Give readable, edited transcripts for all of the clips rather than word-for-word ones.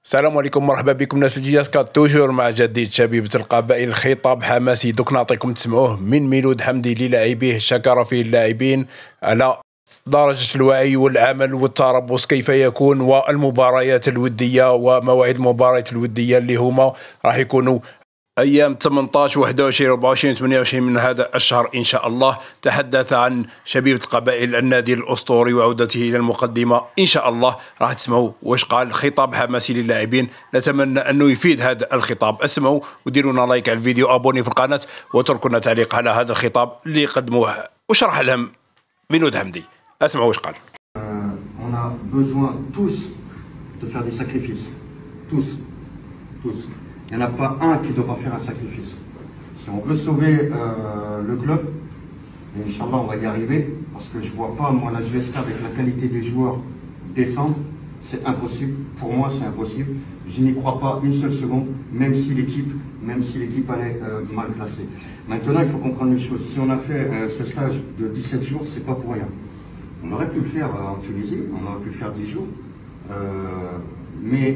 السلام عليكم، مرحبا بكم ناس الجياس كات توجور مع جديد شبيبة القبائل. خطاب حماسي دوك نعطيكم تسمعوه من ميلود حمدي للاعبيه شكر فيه اللاعبين على درجة الوعي والعمل والتربص كيف يكون، والمباريات الودية ومواعيد المباريات الودية اللي هما راح يكونوا أيام 18 21 24 28 من هذا الشهر إن شاء الله. تحدث عن شبيبة القبائل النادي الأسطوري وعودته إلى المقدمة إن شاء الله. راح تسمعوا واش قال، خطاب حماسي للاعبين، نتمنى أنه يفيد هذا الخطاب. اسمعوا وديروا لنا لايك على الفيديو، أبوني في القناة، وتركوا لنا تعليق على هذا الخطاب اللي قدموه وشرح لهم ميلود حمدي. اسمعوا واش قال. On a besoin tous de faire des sacrifices. Tous. Il n'y en a pas un qui ne doit pas faire un sacrifice. Si on veut sauver le club, et Inch'Allah on va y arriver, parce que je ne vois pas, moi, la GSK avec la qualité des joueurs descendre, c'est impossible. Pour moi, c'est impossible. Je n'y crois pas une seule seconde, même si l'équipe allait mal classée. Maintenant, il faut comprendre une chose. Si on a fait ce stage de 17 jours, c'est pas pour rien. On aurait pu le faire en Tunisie, on aurait pu le faire 10 jours. Mais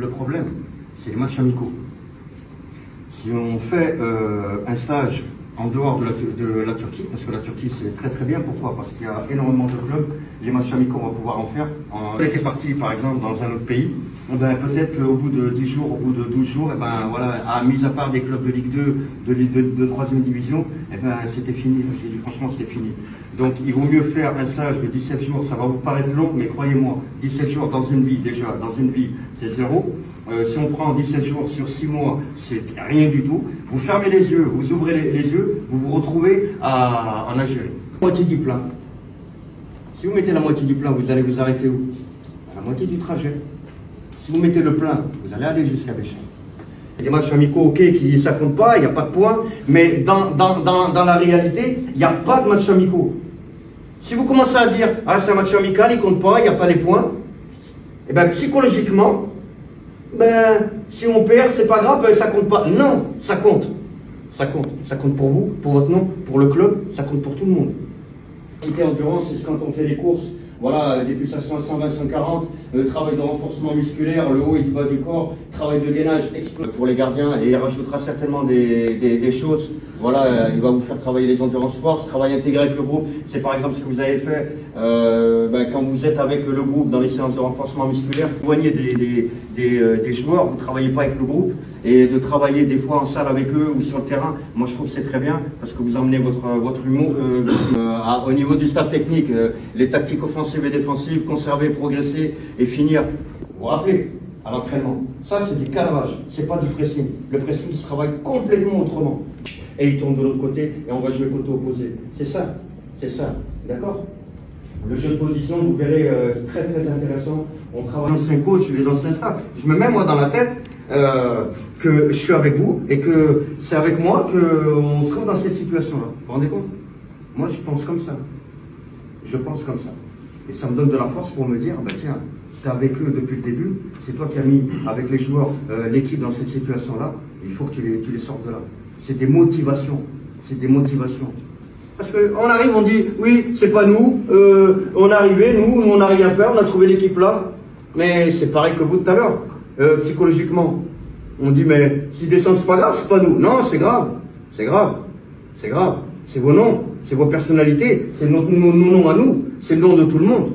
le problème, c'est les matchs amicaux. Si on fait un stage en dehors de la Turquie, parce que la Turquie c'est très très bien, pourquoi? Parce qu'il y a énormément de clubs, les matchs amicaux on va pouvoir en faire. On était parti par exemple dans un autre pays, ben, peut-être qu'au bout de 10 jours, au bout de 12 jours, et ben, voilà, mis à part des clubs de Ligue 2, de 3e division, et ben, c'était fini, franchement c'était fini. Donc il vaut mieux faire un stage de 17 jours, ça va vous paraître long, mais croyez-moi, 17 jours dans une vie, déjà, dans une vie, c'est zéro. Si on prend 17 jours sur 6 mois, c'est rien du tout. Vous fermez les yeux, vous ouvrez les yeux, vous vous retrouvez en Algérie. Moitié du plein. Si vous mettez la moitié du plein, vous allez vous arrêter où? À la moitié du trajet. Si vous mettez le plein, vous allez aller jusqu'à Béchar. Il y a des matchs amicaux, ok, ça compte pas, il n'y a pas de points, mais dans la réalité, il n'y a pas de matchs amicaux. Si vous commencez à dire, ah c'est un match amical, il compte pas, il n'y a pas les points, et bien psychologiquement, ben, si on perd, c'est pas grave, ça compte pas. Non, ça compte. Ça compte. Ça compte pour vous, pour votre nom, pour le club, ça compte pour tout le monde. L'intensité endurance, c'est quand on fait des courses, voilà, des pulsations à 120, 140, travail de renforcement musculaire, le haut et du bas du corps, travail de gainage pour les gardiens, et il rajoutera certainement des choses. Voilà, il va vous faire travailler les endurance force, travail intégré avec le groupe. C'est par exemple ce que vous avez fait quand vous êtes avec le groupe dans les séances de renforcement musculaire. Vous voyez des joueurs, vous ne travaillez pas avec le groupe, et de travailler des fois en salle avec eux ou sur le terrain, moi je trouve que c'est très bien, parce que vous emmenez votre humour au niveau du staff technique, les tactiques offensives et défensives, conserver, progresser et finir. Vous vous rappelez, à l'entraînement, ça c'est du calavage, c'est pas du pressing. Le pressing il se travaille complètement autrement. Et il tombe de l'autre côté et on va jouer le côté opposé. C'est ça, d'accord? Le jeu de position, vous verrez, très très intéressant. On travaille les anciens coachs, les anciens staffs. Je me mets moi dans la tête que je suis avec vous et que c'est avec moi qu'on se trouve dans cette situation-là. Vous vous rendez compte? Moi je pense comme ça. Je pense comme ça. Et ça me donne de la force pour me dire, bah tiens, tu es avec eux depuis le début, c'est toi qui as mis avec les joueurs l'équipe dans cette situation-là, il faut que tu les sortes de là. C'est des motivations, Parce qu'on arrive, on dit, oui, c'est pas nous, on est arrivé, nous, on n'a rien fait, on a trouvé l'équipe là. Mais c'est pareil que vous tout à l'heure, psychologiquement. On dit, mais s'ils descendent, c'est pas grave, c'est pas nous. Non, c'est grave. C'est vos noms, c'est vos personnalités, c'est nos noms à nous, c'est le nom de tout le monde.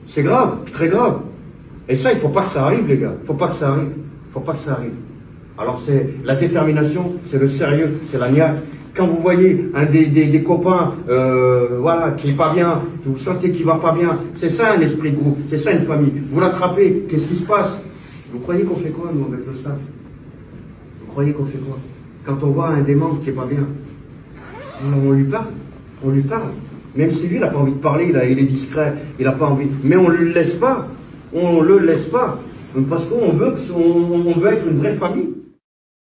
C'est grave, très grave. Et ça, il faut pas que ça arrive, les gars. Faut pas que ça arrive. Alors c'est la détermination, c'est le sérieux, c'est la niaque. Quand vous voyez un des copains voilà, qui est pas bien, que vous sentez qu'il va pas bien, c'est ça un esprit de groupe, c'est ça une famille. Vous l'attrapez, qu'est-ce qui se passe? Vous croyez qu'on fait quoi nous avec le staff? Vous croyez qu'on fait quoi? Quand on voit un des membres qui est pas bien, on lui parle. Même si lui il n'a pas envie de parler, il est discret, il n'a pas envie. Mais on ne le laisse pas. Parce qu'on veut être une vraie famille.